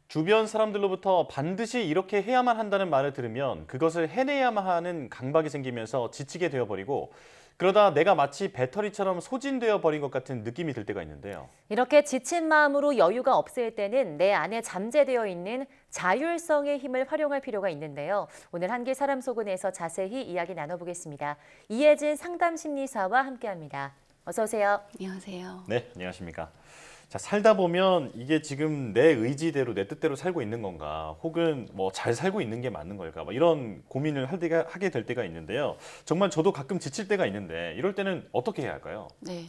주변 사람들로부터 반드시 이렇게 해야만 한다는 말을 들으면 그것을 해내야만 하는 강박이 생기면서 지치게 되어버리고 그러다 내가 마치 배터리처럼 소진되어 버린 것 같은 느낌이 들 때가 있는데요. 이렇게 지친 마음으로 여유가 없을 때는 내 안에 잠재되어 있는 자율성의 힘을 활용할 필요가 있는데요. 오늘 한길 사람 속은에서 자세히 이야기 나눠보겠습니다. 이혜진 상담심리사와 함께합니다. 어서 오세요. 안녕하세요. 네, 안녕하십니까. 자, 살다 보면 이게 지금 내 의지대로 내 뜻대로 살고 있는 건가, 혹은 뭐 잘 살고 있는 게 맞는 걸까, 뭐 이런 고민을 하게 될 때가 있는데요. 정말 저도 가끔 지칠 때가 있는데 이럴 때는 어떻게 해야 할까요? 네,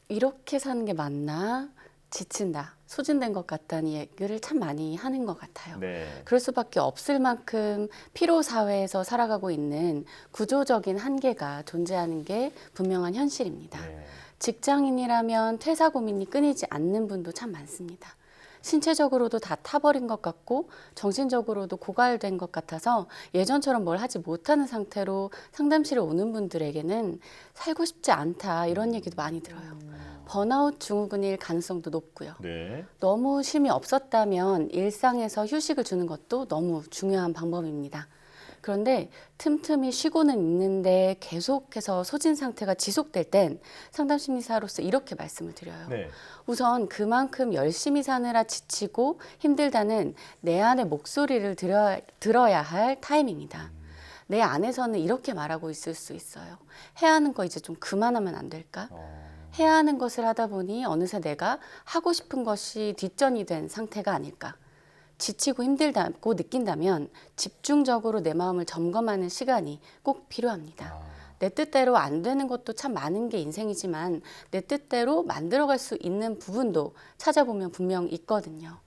이렇게 사는 게 맞나? 지친다, 소진된 것 같다는 얘기를 참 많이 하는 것 같아요. 네. 그럴 수밖에 없을 만큼 피로 사회에서 살아가고 있는 구조적인 한계가 존재하는 게 분명한 현실입니다. 네. 직장인이라면 퇴사 고민이 끊이지 않는 분도 참 많습니다. 신체적으로도 다 타버린 것 같고 정신적으로도 고갈된 것 같아서 예전처럼 뭘 하지 못하는 상태로 상담실에 오는 분들에게는 살고 싶지 않다, 이런 얘기도 많이 들어요. 번아웃 증후군일 가능성도 높고요. 네. 너무 쉼이 없었다면 일상에서 휴식을 주는 것도 너무 중요한 방법입니다. 그런데 틈틈이 쉬고는 있는데 계속해서 소진 상태가 지속될 땐 상담심리사로서 이렇게 말씀을 드려요. 네. 우선 그만큼 열심히 사느라 지치고 힘들다는 내 안의 목소리를 들어야 할 타임입니다. 내 안에서는 이렇게 말하고 있을 수 있어요. 해야 하는 거 이제 좀 그만하면 안 될까? 해야 하는 것을 하다 보니 어느새 내가 하고 싶은 것이 뒷전이 된 상태가 아닐까? 지치고 힘들다고 느낀다면 집중적으로 내 마음을 점검하는 시간이 꼭 필요합니다. 내 뜻대로 안 되는 것도 참 많은 게 인생이지만 내 뜻대로 만들어갈 수 있는 부분도 찾아보면 분명 있거든요.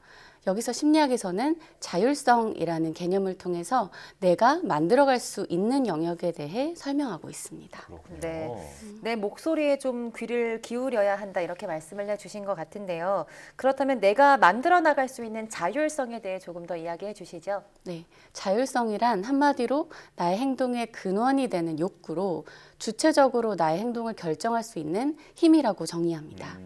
여기서 심리학에서는 자율성이라는 개념을 통해서 내가 만들어갈 수 있는 영역에 대해 설명하고 있습니다. 그렇군요. 네. 내 목소리에 좀 귀를 기울여야 한다, 이렇게 말씀을 해주신 것 같은데요. 그렇다면 내가 만들어 나갈 수 있는 자율성에 대해 조금 더 이야기해 주시죠. 네, 자율성이란 한마디로 나의 행동의 근원이 되는 욕구로 주체적으로 나의 행동을 결정할 수 있는 힘이라고 정의합니다.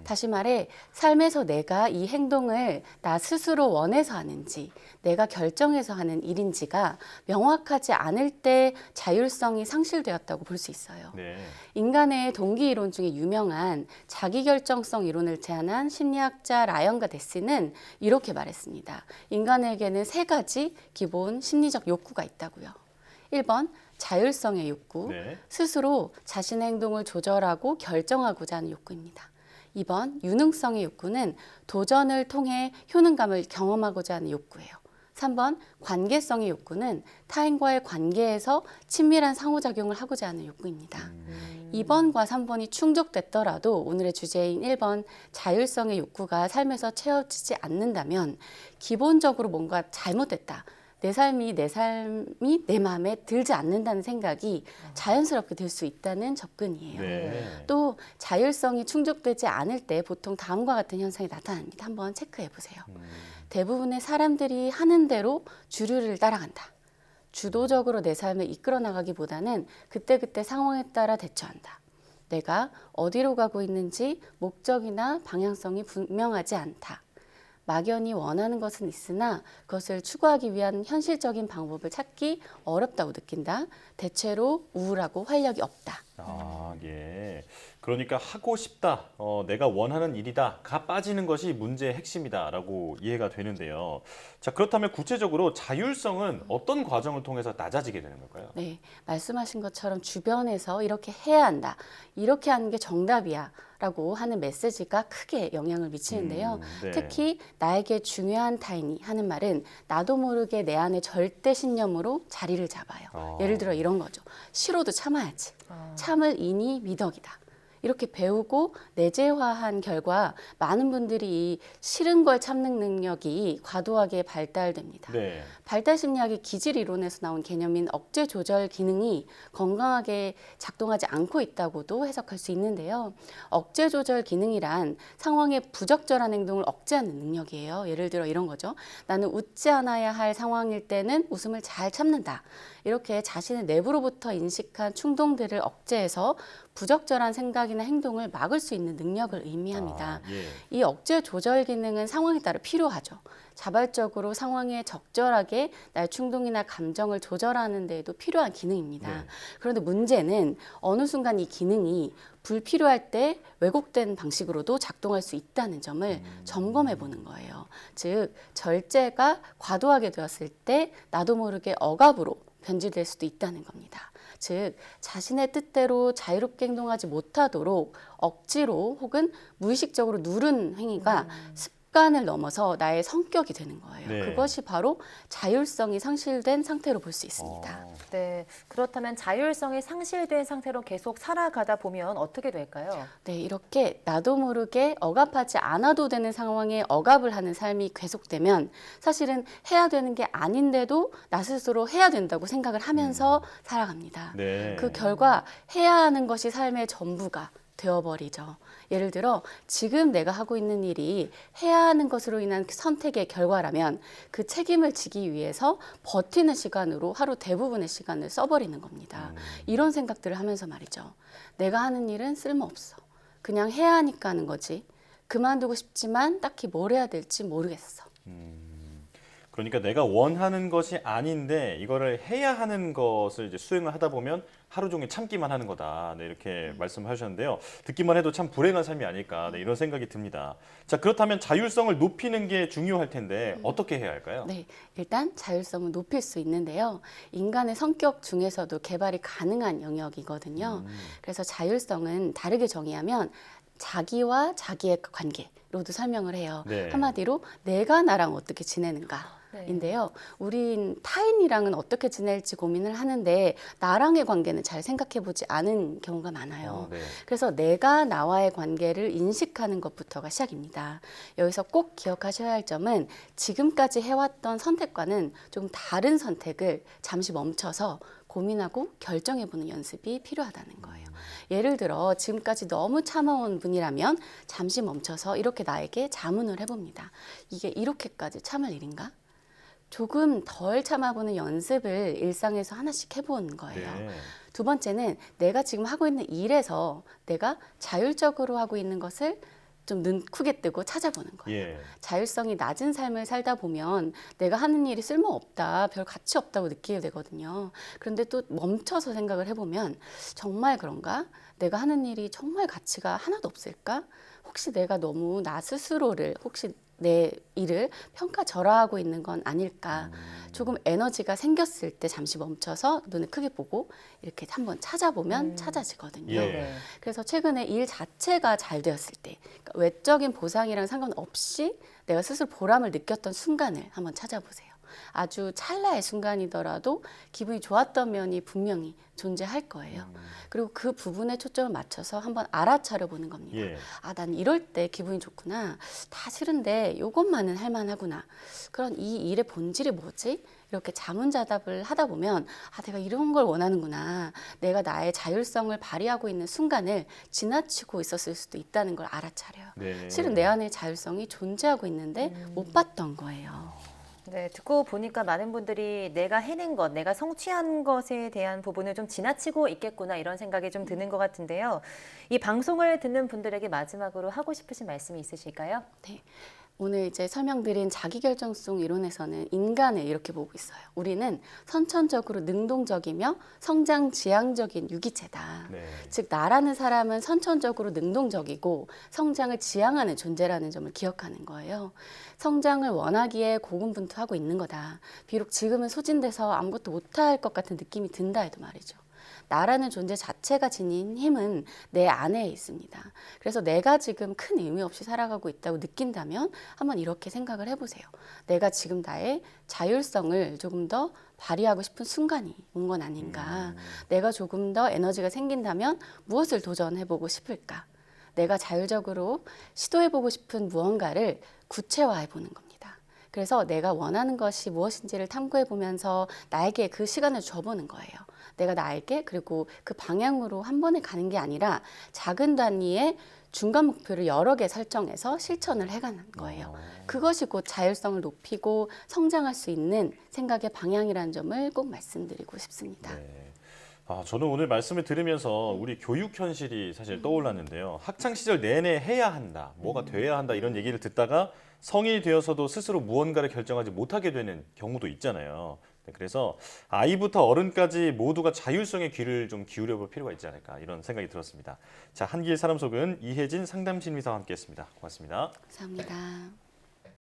다시 말해 삶에서 내가 이 행동을 나 스스로 원해서 하는지 내가 결정해서 하는 일인지가 명확하지 않을 때 자율성이 상실되었다고 볼 수 있어요. 네. 인간의 동기 이론 중에 유명한 자기결정성 이론을 제안한 심리학자 라이언과 데스는 이렇게 말했습니다. 인간에게는 세 가지 기본 심리적 욕구가 있다고요. 1번 자율성의 욕구, 네. 스스로 자신의 행동을 조절하고 결정하고자 하는 욕구입니다. 2번 유능성의 욕구는 도전을 통해 효능감을 경험하고자 하는 욕구예요. 3번 관계성의 욕구는 타인과의 관계에서 친밀한 상호작용을 하고자 하는 욕구입니다. 2번과 3번이 충족됐더라도 오늘의 주제인 1번 자율성의 욕구가 삶에서 채워지지 않는다면 기본적으로 뭔가 잘못됐다, 내 삶이 내 마음에 들지 않는다는 생각이 자연스럽게 들 수 있다는 접근이에요. 네. 또 자율성이 충족되지 않을 때 보통 다음과 같은 현상이 나타납니다. 한번 체크해 보세요. 대부분의 사람들이 하는 대로 주류를 따라간다. 주도적으로 내 삶을 이끌어 나가기보다는 그때그때 상황에 따라 대처한다. 내가 어디로 가고 있는지 목적이나 방향성이 분명하지 않다. 막연히 원하는 것은 있으나 그것을 추구하기 위한 현실적인 방법을 찾기 어렵다고 느낀다. 대체로 우울하고 활력이 없다. 아, 예. 그러니까 하고 싶다, 내가 원하는 일이다가 빠지는 것이 문제의 핵심이다라고 이해가 되는데요. 자, 그렇다면 구체적으로 자율성은 어떤 과정을 통해서 낮아지게 되는 걸까요? 네, 말씀하신 것처럼 주변에서 이렇게 해야 한다, 이렇게 하는 게 정답이야 라고 하는 메시지가 크게 영향을 미치는데요. 네. 특히 나에게 중요한 타인이 하는 말은 나도 모르게 내 안에 절대 신념으로 자리를 잡아요. 예를 들어 이런 거죠. 싫어도 참아야지. 참을 인이 미덕이다. 이렇게 배우고 내재화한 결과 많은 분들이 이 싫은 걸 참는 능력이 과도하게 발달됩니다. 네. 발달 심리학의 기질 이론에서 나온 개념인 억제 조절 기능이 건강하게 작동하지 않고 있다고도 해석할 수 있는데요. 억제 조절 기능이란 상황의 부적절한 행동을 억제하는 능력이에요. 예를 들어 이런 거죠. 나는 웃지 않아야 할 상황일 때는 웃음을 잘 참는다. 이렇게 자신의 내부로부터 인식한 충동들을 억제해서 부적절한 생각이나 행동을 막을 수 있는 능력을 의미합니다. 예. 이 억제 조절 기능은 상황에 따라 필요하죠. 자발적으로 상황에 적절하게 나의 충동이나 감정을 조절하는 데에도 필요한 기능입니다. 네. 그런데 문제는 어느 순간 이 기능이 불필요할 때 왜곡된 방식으로도 작동할 수 있다는 점을 점검해 보는 거예요. 즉, 절제가 과도하게 되었을 때 나도 모르게 억압으로 변질될 수도 있다는 겁니다. 즉, 자신의 뜻대로 자유롭게 행동하지 못하도록 억지로 혹은 무의식적으로 누른 행위가 습관을 넘어서 나의 성격이 되는 거예요. 네. 그것이 바로 자율성이 상실된 상태로 볼 수 있습니다. 네, 그렇다면 자율성이 상실된 상태로 계속 살아가다 보면 어떻게 될까요? 네, 이렇게 나도 모르게 억압하지 않아도 되는 상황에 억압을 하는 삶이 계속되면 사실은 해야 되는 게 아닌데도 나 스스로 해야 된다고 생각을 하면서 살아갑니다. 네. 그 결과 해야 하는 것이 삶의 전부가 되어버리죠. 예를 들어 지금 내가 하고 있는 일이 해야 하는 것으로 인한 선택의 결과라면 그 책임을 지기 위해서 버티는 시간으로 하루 대부분의 시간을 써버리는 겁니다. 이런 생각들을 하면서 말이죠. 내가 하는 일은 쓸모없어. 그냥 해야 하니까 하는 거지. 그만두고 싶지만 딱히 뭘 해야 될지 모르겠어. 그러니까 내가 원하는 것이 아닌데 이거를 해야 하는 것을 이제 수행을 하다 보면 하루 종일 참기만 하는 거다. 네, 이렇게 말씀하셨는데요. 듣기만 해도 참 불행한 삶이 아닐까. 네, 이런 생각이 듭니다. 자, 그렇다면 자율성을 높이는 게 중요할 텐데 어떻게 해야 할까요? 네, 일단 자율성을 높일 수 있는데요. 인간의 성격 중에서도 개발이 가능한 영역이거든요. 그래서 자율성은 다르게 정의하면 자기와 자기의 관계로도 설명을 해요. 네. 한마디로 내가 나랑 어떻게 지내는가. 네. 인데요. 우린 타인이랑은 어떻게 지낼지 고민을 하는데 나랑의 관계는 잘 생각해 보지 않은 경우가 많아요. 네. 그래서 내가 나와의 관계를 인식하는 것부터가 시작입니다. 여기서 꼭 기억하셔야 할 점은 지금까지 해왔던 선택과는 좀 다른 선택을 잠시 멈춰서 고민하고 결정해보는 연습이 필요하다는 거예요. 예를 들어 지금까지 너무 참아온 분이라면 잠시 멈춰서 이렇게 나에게 자문을 해봅니다. 이게 이렇게까지 참을 일인가? 조금 덜 참아보는 연습을 일상에서 하나씩 해보는 거예요. 네. 두 번째는 내가 지금 하고 있는 일에서 내가 자율적으로 하고 있는 것을 좀 눈 크게 뜨고 찾아보는 거예요. 예. 자율성이 낮은 삶을 살다 보면 내가 하는 일이 쓸모없다, 별 가치 없다고 느끼게 되거든요. 그런데 또 멈춰서 생각을 해보면 정말 그런가? 내가 하는 일이 정말 가치가 하나도 없을까? 혹시 내가 너무 나 스스로를 혹시 내 일을 평가절하하고 있는 건 아닐까. 조금 에너지가 생겼을 때 잠시 멈춰서 눈을 크게 보고 이렇게 한번 찾아보면 찾아지거든요. 예. 네. 그래서 최근에 일 자체가 잘 되었을 때 그러니까 외적인 보상이랑 상관없이 내가 스스로 보람을 느꼈던 순간을 한번 찾아보세요. 아주 찰나의 순간이더라도 기분이 좋았던 면이 분명히 존재할 거예요. 그리고 그 부분에 초점을 맞춰서 한번 알아차려 보는 겁니다. 예. 아, 난 이럴 때 기분이 좋구나. 다 싫은데 이것만은 할만하구나. 그런 이 일의 본질이 뭐지? 이렇게 자문자답을 하다 보면 아, 내가 이런 걸 원하는구나. 내가 나의 자율성을 발휘하고 있는 순간을 지나치고 있었을 수도 있다는 걸 알아차려요. 네. 실은 내 안에 자율성이 존재하고 있는데 못 봤던 거예요. 네, 듣고 보니까 많은 분들이 내가 해낸 것, 내가 성취한 것에 대한 부분을 좀 지나치고 있겠구나 이런 생각이 좀 드는 것 같은데요. 이 방송을 듣는 분들에게 마지막으로 하고 싶으신 말씀이 있으실까요? 네. 오늘 이제 설명드린 자기결정성 이론에서는 인간을 이렇게 보고 있어요. 우리는 선천적으로 능동적이며 성장 지향적인 유기체다. 네. 즉 나라는 사람은 선천적으로 능동적이고 성장을 지향하는 존재라는 점을 기억하는 거예요. 성장을 원하기에 고군분투하고 있는 거다. 비록 지금은 소진돼서 아무것도 못할 것 같은 느낌이 든다 해도 말이죠. 나라는 존재 자체가 지닌 힘은 내 안에 있습니다. 그래서 내가 지금 큰 의미 없이 살아가고 있다고 느낀다면 한번 이렇게 생각을 해보세요. 내가 지금 나의 자율성을 조금 더 발휘하고 싶은 순간이 온 건 아닌가. 내가 조금 더 에너지가 생긴다면 무엇을 도전해보고 싶을까. 내가 자율적으로 시도해보고 싶은 무언가를 구체화해보는 겁니다. 그래서 내가 원하는 것이 무엇인지를 탐구해보면서 나에게 그 시간을 줘보는 거예요. 내가 나에게 그리고 그 방향으로 한 번에 가는 게 아니라 작은 단위의 중간 목표를 여러 개 설정해서 실천을 해가는 거예요. 그것이 곧 자율성을 높이고 성장할 수 있는 생각의 방향이라는 점을 꼭 말씀드리고 싶습니다. 네. 저는 오늘 말씀을 들으면서 우리 교육 현실이 사실 떠올랐는데요. 학창 시절 내내 해야 한다, 뭐가 돼야 한다 이런 얘기를 듣다가 성인이 되어서도 스스로 무언가를 결정하지 못하게 되는 경우도 있잖아요. 네, 그래서 아이부터 어른까지 모두가 자율성의 귀를 좀 기울여 볼 필요가 있지 않을까 이런 생각이 들었습니다. 자, 한길 사람 속은 이혜진 상담심리사와 함께했습니다. 고맙습니다. 감사합니다.